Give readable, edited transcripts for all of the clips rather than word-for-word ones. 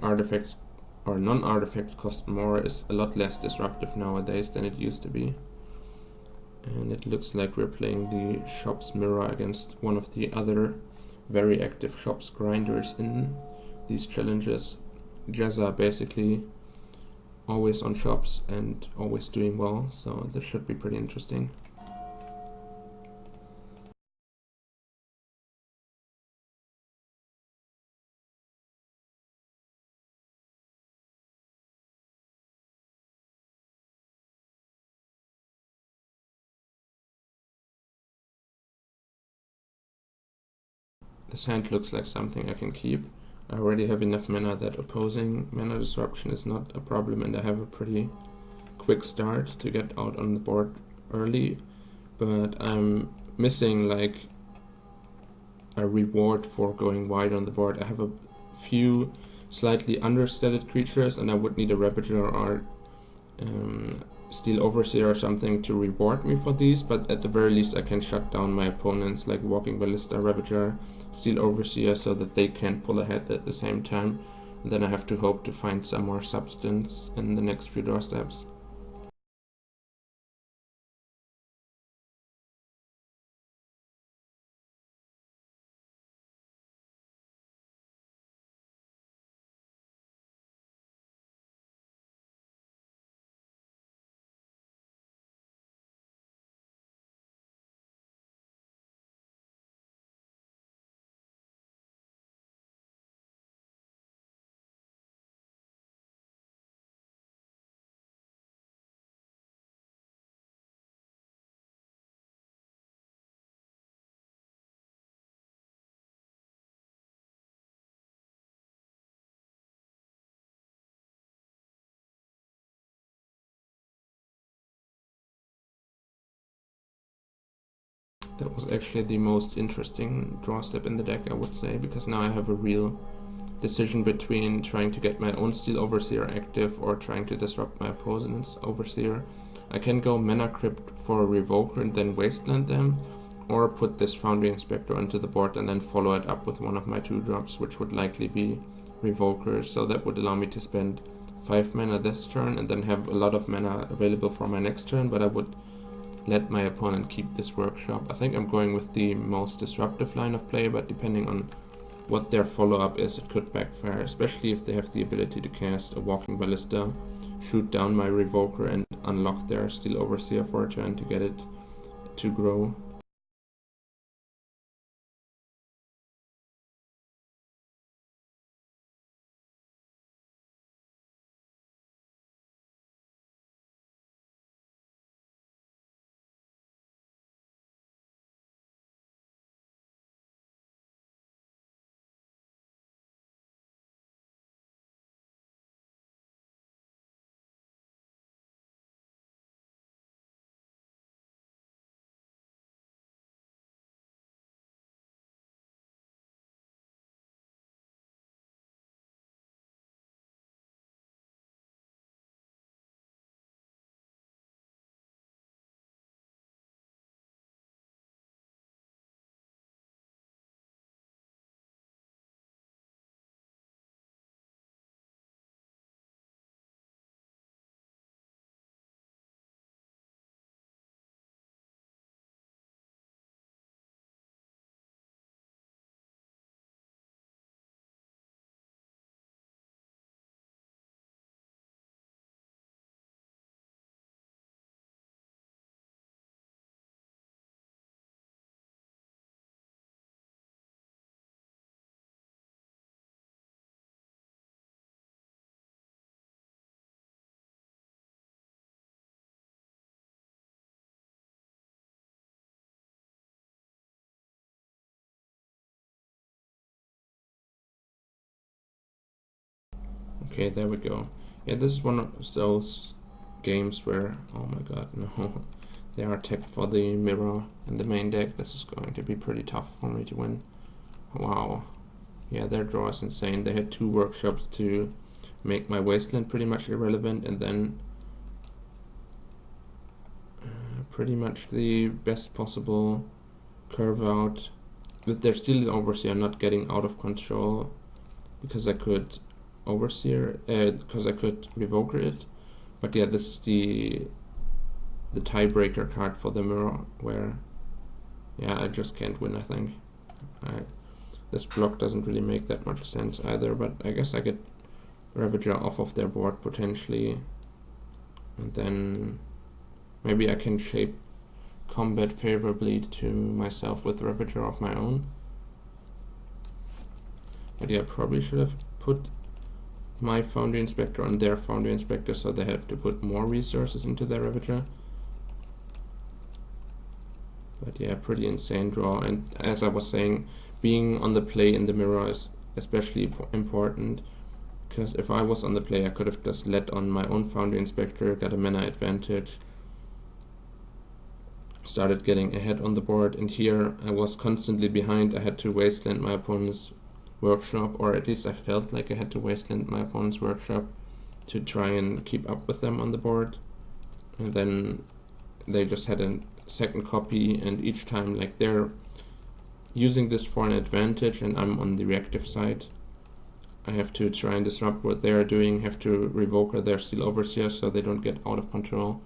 artifacts or non-artifacts cost more is a lot less disruptive nowadays than it used to be. And it looks like we're playing the Shops Mirror against one of the other very active Shops grinders in these challenges. Jezza basically always on Shops and always doing well, so this should be pretty interesting. This hand looks like something I can keep. I already have enough mana that opposing mana disruption is not a problem, and I have a pretty quick start to get out on the board early, but I'm missing like a reward for going wide on the board. I have a few slightly understated creatures, and I would need a Ravager or Steel Overseer or something to reward me for these, but at the very least I can shut down my opponents like Walking Ballista, Ravager, Steel Overseer, so that they can't pull ahead at the same time. And then I have to hope to find some more substance in the next few draw steps. That was actually the most interesting draw step in the deck, I would say, because now I have a real decision between trying to get my own Steel Overseer active or trying to disrupt my opponent's Overseer. I can go Mana Crypt for a Revoker and then Wasteland them, or put this Foundry Inspector onto the board and then follow it up with one of my 2-drops, which would likely be Revokers, so that would allow me to spend 5 mana this turn and then have a lot of mana available for my next turn, but I would let my opponent keep this workshop. I think I'm going with the most disruptive line of play, but depending on what their follow-up is, it could backfire, especially if they have the ability to cast a Walking Ballista, shoot down my Revoker, and unlock their Steel Overseer for a turn to get it to grow. Okay, there we go. Yeah, this is one of those games where, oh my god, no, they are tapped for the mirror in the main deck. This is going to be pretty tough for me to win. Wow. Yeah, their draw is insane. They had 2 workshops to make my Wasteland pretty much irrelevant, and then pretty much the best possible curve out with their Steel Overseer not getting out of control, because I could Overseer, because I could Revoker it. But yeah, this is the tiebreaker card for the mirror, where yeah, I just can't win, I think. This block doesn't really make that much sense either, but I guess I get Ravager off of their board potentially, and then maybe I can shape combat favorably to myself with Ravager of my own. But yeah, probably should have put my Foundry Inspector on their Foundry Inspector, so they have to put more resources into their Ravager. But yeah, pretty insane draw, and as I was saying, being on the play in the mirror is especially important, because if I was on the play I could have just let on my own Foundry Inspector, got a mana advantage, started getting ahead on the board, and here I was constantly behind. I had to wasteland my opponent's workshop, or at least I felt like I had to wasteland my opponent's workshop to try and keep up with them on the board, and then they just had a second copy, and each time like they're using this for an advantage and I'm on the reactive side, I have to try and disrupt what they're doing, have to revoke their Steel Overseer so they don't get out of control,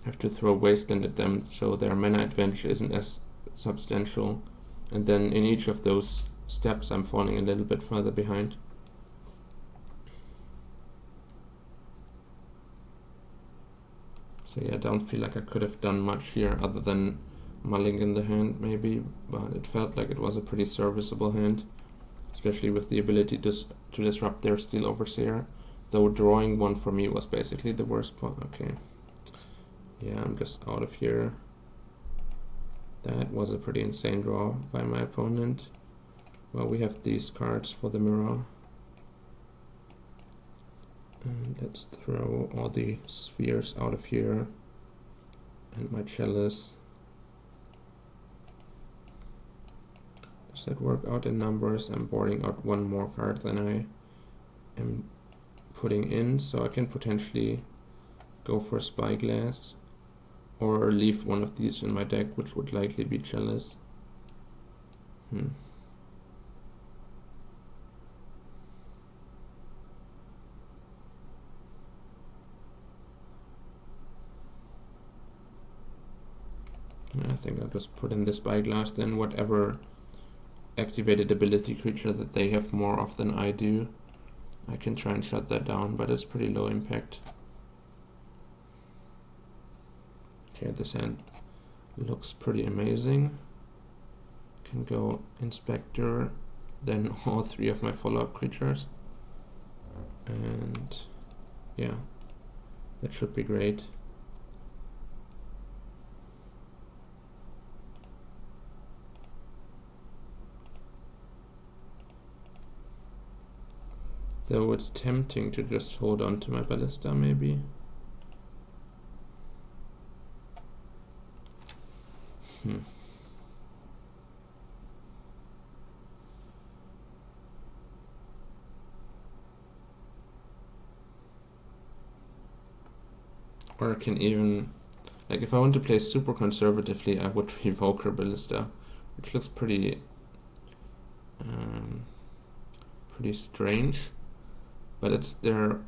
have to throw Wasteland at them so their mana advantage isn't as substantial, and then in each of those steps I'm falling a little bit further behind. So yeah, I don't feel like I could have done much here other than mulligan the hand maybe, but it felt like it was a pretty serviceable hand, especially with the ability to disrupt their Steel Overseer, though drawing one for me was basically the worst part. Okay, yeah, I'm just out of here. That was a pretty insane draw by my opponent. Well, we have these cards for the mirror. And let's throw all the spheres out of here and my chalice. Does that work out in numbers? I'm boarding out one more card than I am putting in, so I can potentially go for Spyglass or leave one of these in my deck, which would likely be chalice. I think I'll just put in the Spyglass, then whatever activated ability creature that they have more of than I do, I can try and shut that down, but it's pretty low impact. Okay, this hand looks pretty amazing. Can go Inspector, then all three of my follow-up creatures, and yeah, that should be great. Though it's tempting to just hold on to my Ballista, maybe. Or I can even, like, if I want to play super conservatively, I would revoke her Ballista, which looks pretty strange, but it's their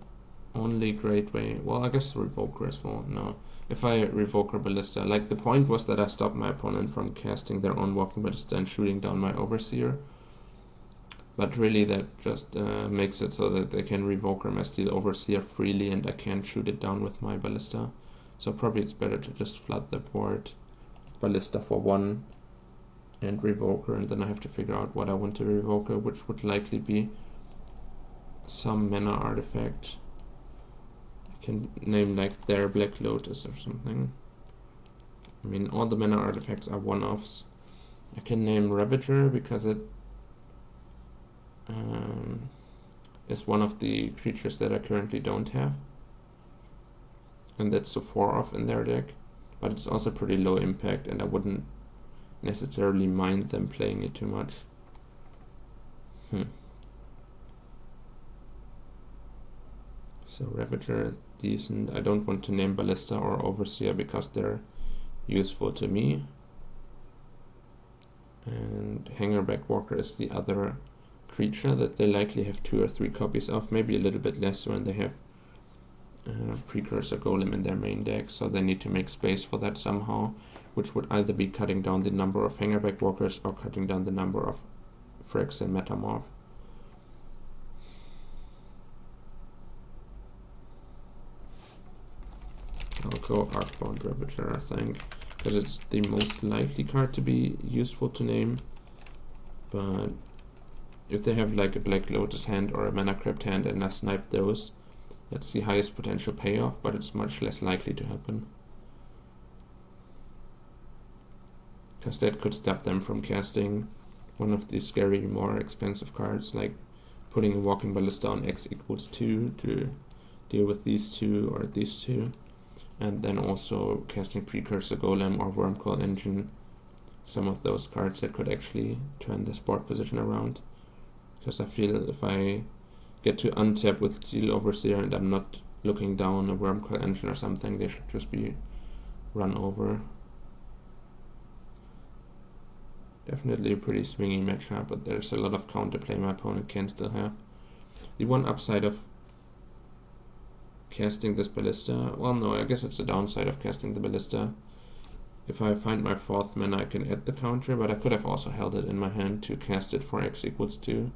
only great way. Well, I guess Revoker as well. No, if I revoke her Ballista, like, the point was that I stopped my opponent from casting their own Walking Ballista and shooting down my Overseer, but really that just makes it so that they can revoke my Steel Overseer freely and I can't shoot it down with my Ballista. So probably it's better to just flood the board, Ballista for one and Revoker, and then I have to figure out what I want to revoke, which would likely be some mana artifact. I can name like their Black Lotus or something. I mean, all the mana artifacts are one-offs. I can name Ravager because it is one of the creatures that I currently don't have, and that's a 4-off in their deck, but it's also pretty low impact and I wouldn't necessarily mind them playing it too much. So Ravager, decent. I don't want to name Ballista or Overseer because they're useful to me. And Hangerback Walker is the other creature that they likely have 2 or 3 copies of, maybe a little bit less when they have Precursor Golem in their main deck, so they need to make space for that somehow, which would either be cutting down the number of Hangerback Walkers or cutting down the number of Phyrexian Metamorph. I'll go Arcbound Ravager, I think, because it's the most likely card to be useful to name. But if they have like a Black Lotus hand or a Mana Crypt hand and I snipe those, that's the highest potential payoff, but it's much less likely to happen. Because that could stop them from casting one of these scary, more expensive cards, like putting a Walking Ballista on X equals 2 to deal with these 2 or these 2. And then also casting Precursor Golem or Wormcoil Engine, some of those cards that could actually turn this board position around. Because I feel if I get to untap with Steel Overseer and I'm not looking down a Wormcoil Engine or something, they should just be run over. Definitely a pretty swingy matchup, but there's a lot of counterplay my opponent can still have. The one upside of casting this Ballista, well no, I guess it's the downside of casting the Ballista. If I find my 4th mana I can add the counter, but I could have also held it in my hand to cast it for X equals 2,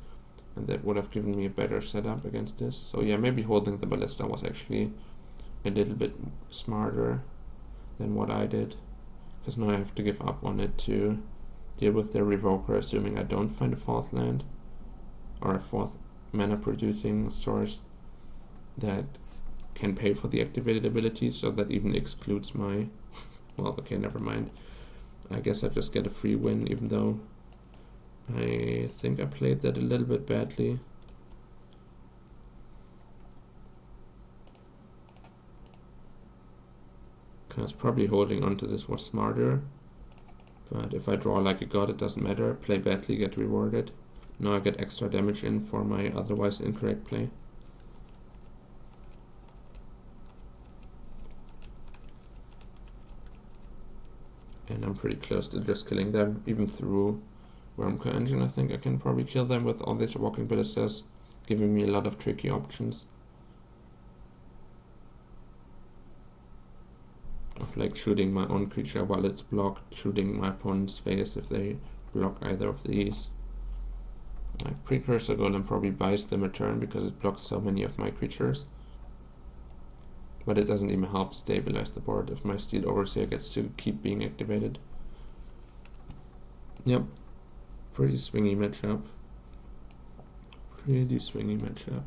and that would have given me a better setup against this. So yeah, maybe holding the Ballista was actually a little bit smarter than what I did, because now I have to give up on it to deal with their Revoker, assuming I don't find a 4th land or a 4th mana producing source that can pay for the activated ability, so that even excludes my well, okay, never mind. I guess I just get a free win, even though I think I played that a little bit badly. Because probably holding on to this was smarter. But if I draw like a god, it doesn't matter. Play badly, get rewarded. Now I get extra damage in for my otherwise incorrect play. And I'm pretty close to just killing them, even through Wormcoil Engine. I think I can probably kill them with all these Walking Ballistas, giving me a lot of tricky options. Of like shooting my own creature while it's blocked, shooting my opponent's face if they block either of these. Like Precursor Golem probably buys them a turn because it blocks so many of my creatures. But it doesn't even help stabilize the board if my Steel Overseer gets to keep being activated. Yep, pretty swingy matchup. Pretty swingy matchup.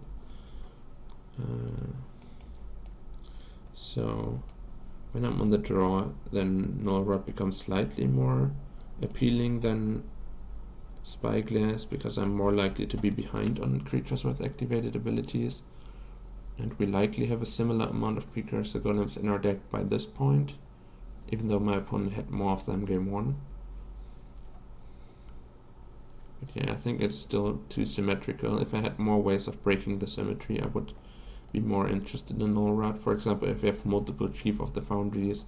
So when I'm on the draw, then Null Rod becomes slightly more appealing than Spyglass, because I'm more likely to be behind on creatures with activated abilities. And we likely have a similar amount of Precursor Golems in our deck by this point, even though my opponent had more of them game 1. But yeah, I think it's still too symmetrical. If I had more ways of breaking the symmetry, I would be more interested in Null Rod. For example, if you have multiple Chief of the Foundries,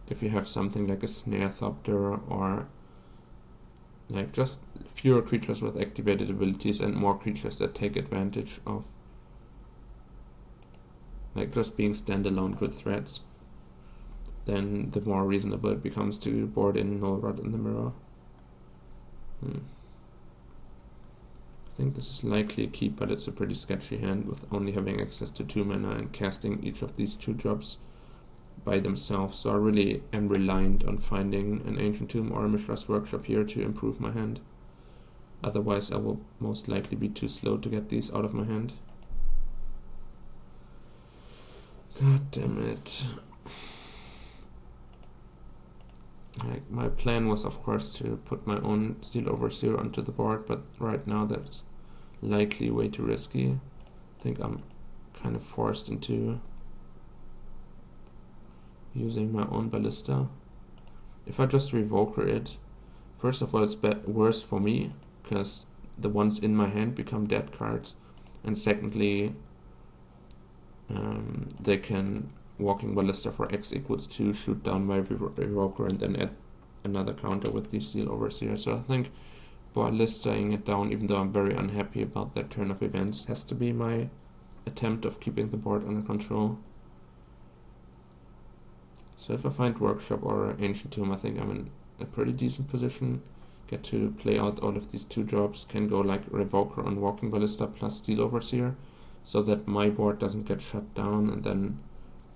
if you have something like a Snare Thopter, or like just fewer creatures with activated abilities and more creatures that take advantage of like just being standalone good threats, then the more reasonable it becomes to board in Null Rod in the mirror. I think this is likely a keep, but it's a pretty sketchy hand with only having access to 2 mana and casting each of these 2 drops by themselves. So I really am reliant on finding an Ancient Tomb or a Mishra's Workshop here to improve my hand. Otherwise I will most likely be too slow to get these out of my hand. God damn it. Like, my plan was of course to put my own Steel Overseer onto the board, but right now that's likely way too risky. I think I'm kind of forced into using my own Ballista. If I just Revoker it, first of all it's worse for me, because the ones in my hand become dead cards, and secondly they can Walking Ballista for X equals 2, shoot down my Revoker, and then add another counter with the Steel Overseer. So I think ballistaing it down, even though I'm very unhappy about that turn of events. Has to be my attempt of keeping the board under control. So if I find Workshop or Ancient Tomb, I think I'm in a pretty decent position. Get to play out all of these 2 drops, can go like Revoker on Walking Ballista plus Steel Overseer, so that my board doesn't get shut down, and then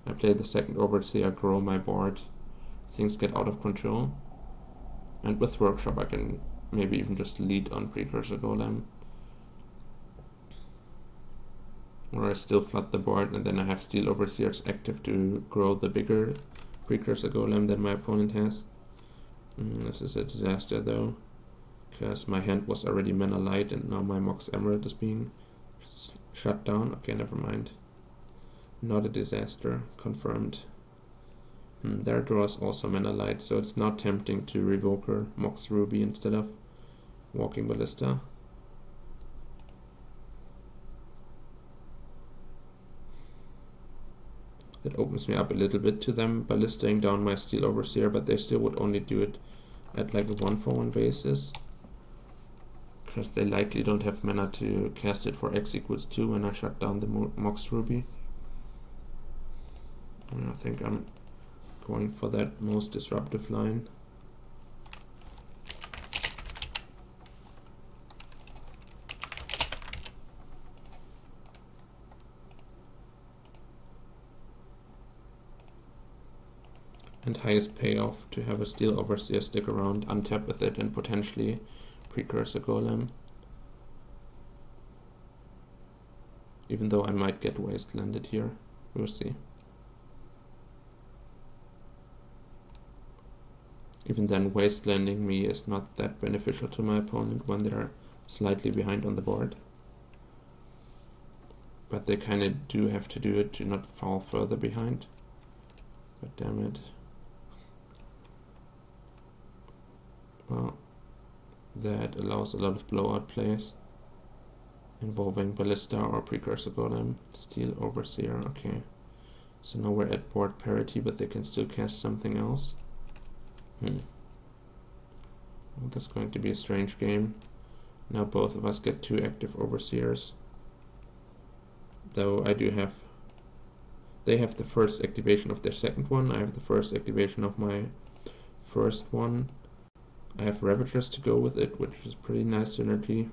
I play the second Overseer, grow my board, things get out of control. And with Workshop I can maybe even just lead on Precursor Golem. Or I still flood the board, and then I have Steel Overseers active to grow the bigger Precursor Golem than my opponent has. This is a disaster though, because my hand was already mana light and now my Mox Emerald is being shut down. Okay, never mind. Not a disaster, confirmed. Their draw is also mana light, so it's not tempting to Revoker Mox Ruby instead of Walking Ballista. That opens me up a little bit to them ballistaing down my Steel Overseer, but they still would only do it at like a 1-for-1 basis, because they likely don't have mana to cast it for X equals 2 when I shut down the Mox Ruby. And I think I'm going for that most disruptive line. And highest payoff to have a Steel Overseer stick around, untap with it, and potentially Precursor Golem. Even though I might get Wastelanded here, we'll see. Even then, Wastelanding me is not that beneficial to my opponent when they're slightly behind on the board. But they kinda do have to do it to not fall further behind. But damn it. Well, that allows a lot of blowout plays involving Ballista or Precursor Golem. Steel Overseer, okay. So now we're at board parity, but they can still cast something else. Well, that's going to be a strange game. Now both of us get 2 active Overseers. Though I do have... They have the first activation of their second one, I have the first activation of my first one. I have Ravagers to go with it, which is pretty nice synergy.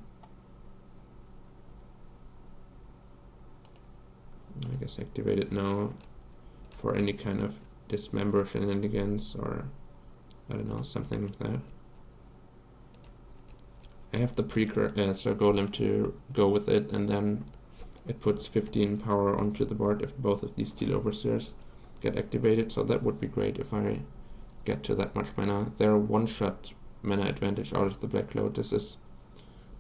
I guess activate it now for any kind of dismember shenanigans, or I don't know, something like that. I have the Precursor Golem to go with it, and then it puts 15 power onto the board if both of these Steel Overseers get activated, so that would be great if I get to that much mana. They're one-shot mana advantage out of the Black Lotus is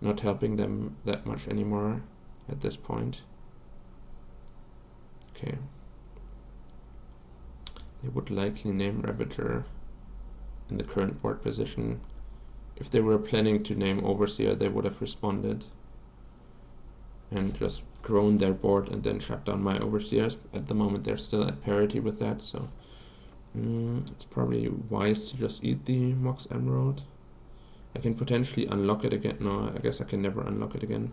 not helping them that much anymore at this point. Okay. They would likely name Ravager in the current board position. If they were planning to name Overseer, they would have responded and just grown their board and then shut down my Overseers. At the moment they're still at parity with that, so it's probably wise to just eat the Mox Emerald. I can potentially unlock it again. No, I guess I can never unlock it again,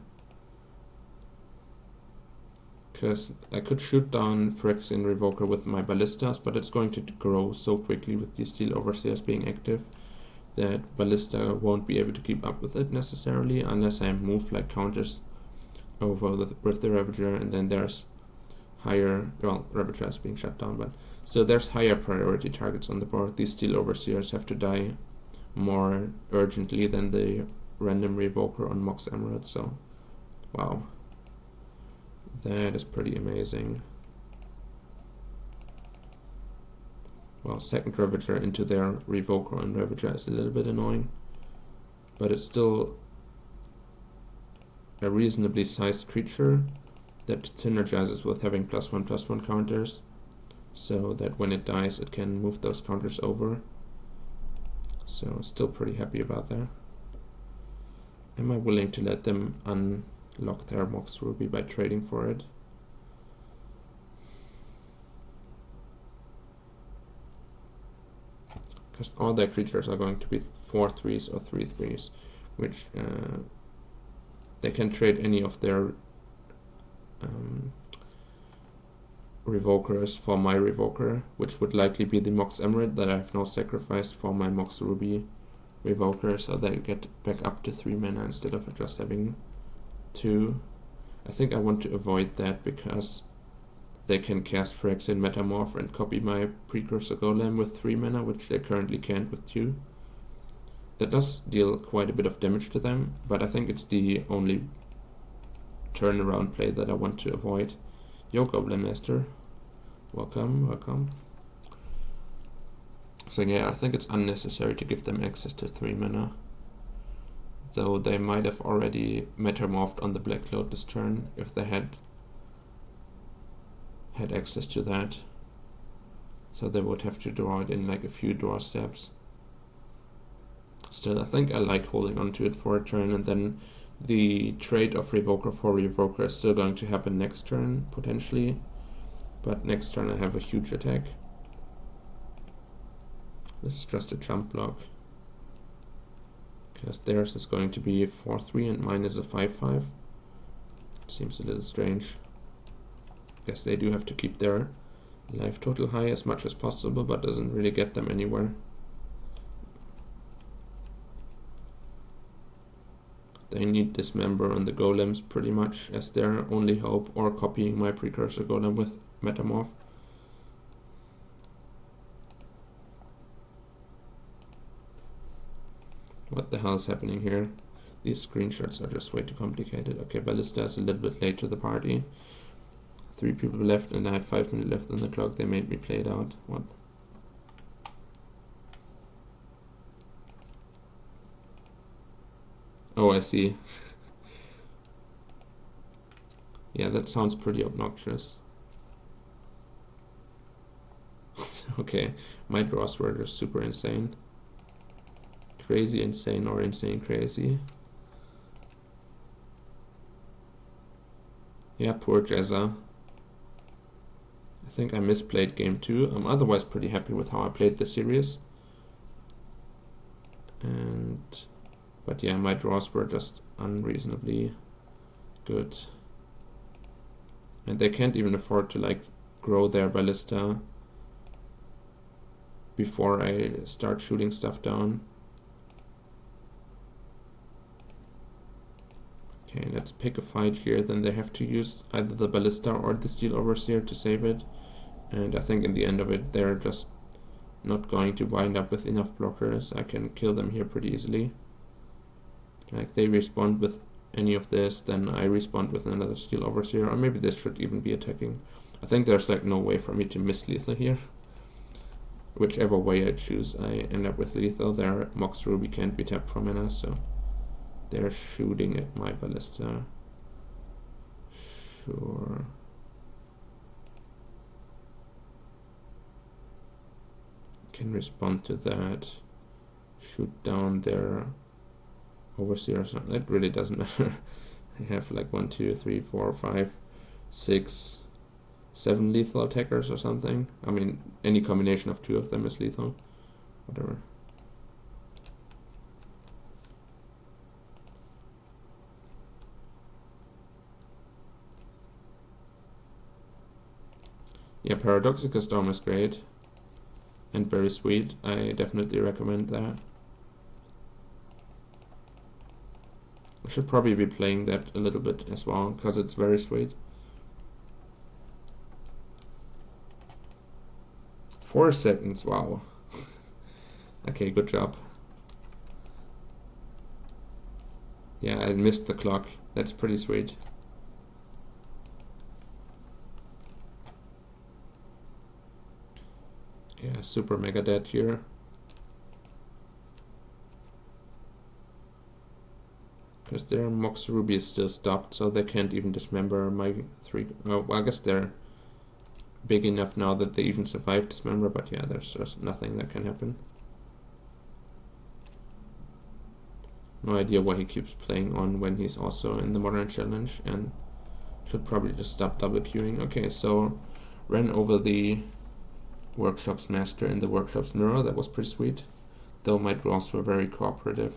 because I could shoot down Phyrexian Revoker with my Ballistas, but it's going to grow so quickly with these Steel Overseers being active that Ballista won't be able to keep up with it necessarily, unless I move like counters over with the Ravager, and then there's higher, well, Ravager is being shut down, but still there's higher priority targets on the board. These Steel Overseers have to die more urgently than the random Revoker on Mox Emerald, so wow. That is pretty amazing. Well, second Ravager into their Revoker on Ravager is a little bit annoying, but it's still a reasonably sized creature that synergizes with having +1/+1 counters, so that when it dies it can move those counters over. So still pretty happy about that. Am I willing to let them unlock their Mox Ruby by trading for it? Because all their creatures are going to be 4/3s or 3/3s, which they can trade any of their revokers for my revoker, which would likely be the Mox Emerald that I have now sacrificed for my Mox Ruby revoker, so they get back up to 3 mana instead of just having 2. I think I want to avoid that because they can cast Phyrexian Metamorph and copy my Precursor Golem with 3 mana, which they currently can't with 2. That does deal quite a bit of damage to them, but I think it's the only turnaround play that I want to avoid. Yo, Goblin Master. Welcome, welcome. So yeah, I think it's unnecessary to give them access to 3 mana. Though they might have already metamorphed on the Black Lotus turn if they had access to that. So they would have to draw it in like a few draw steps. Still, I think I like holding on to it for a turn, and then the trade of Revoker for Revoker is still going to happen next turn, potentially. But next turn I have a huge attack. This is just a jump block. Because theirs is going to be 4-3 and mine is a 5-5. Seems a little strange. Guess they do have to keep their life total high as much as possible, but doesn't really get them anywhere. They need Dismember on the golems pretty much as their only hope, or copying my Precursor Golem with Metamorph. What the hell is happening here? These screenshots are just way too complicated. Okay, Ballista is a little bit late to the party. 3 people left and I had 5 minutes left on the clock. They made me play it out. What? Oh, I see. Yeah, that sounds pretty obnoxious. Okay, my draws were just super insane. Crazy insane or insane crazy. Yeah, poor Jezza. I think I misplayed game 2. I'm otherwise pretty happy with how I played the series. But yeah, my draws were just unreasonably good. And they can't even afford to like grow their Ballista before I start shooting stuff down. Okay, let's pick a fight here. Then they have to use either the Ballista or the Steel Overseer to save it. And I think in the end of it, they're just not going to wind up with enough blockers. I can kill them here pretty easily. Like they respond with any of this, then I respond with another Steel Overseer, or maybe this should even be attacking. I think there's like no way for me to miss lethal here. Whichever way I choose, I end up with lethal. Their Mox Ruby can't be tapped for mana, so they're shooting at my Ballista. Sure. Can respond to that. Shoot down their Overseer or something. That really doesn't matter. I have like 1, 2, 3, 4, 5, 6, 7 lethal attackers or something. I mean, any combination of 2 of them is lethal. Whatever. Yeah, Paradoxical Storm is great and very sweet. I definitely recommend that. I should probably be playing that a little bit as well, because it's very sweet. 4 seconds, wow. Okay, good job. Yeah, I missed the clock. That's pretty sweet. Yeah, super mega dead here. Because their Mox Ruby is still stopped, so they can't even dismember my 3. Oh, well, I guess they're big enough now that they even survive dismember, but yeah, there's just nothing that can happen. No idea why he keeps playing on when he's also in the Modern Challenge, and should probably just stop double queuing. Okay, so ran over the Workshop's Master in the Workshop's Mirror. That was pretty sweet, though my draws were very cooperative.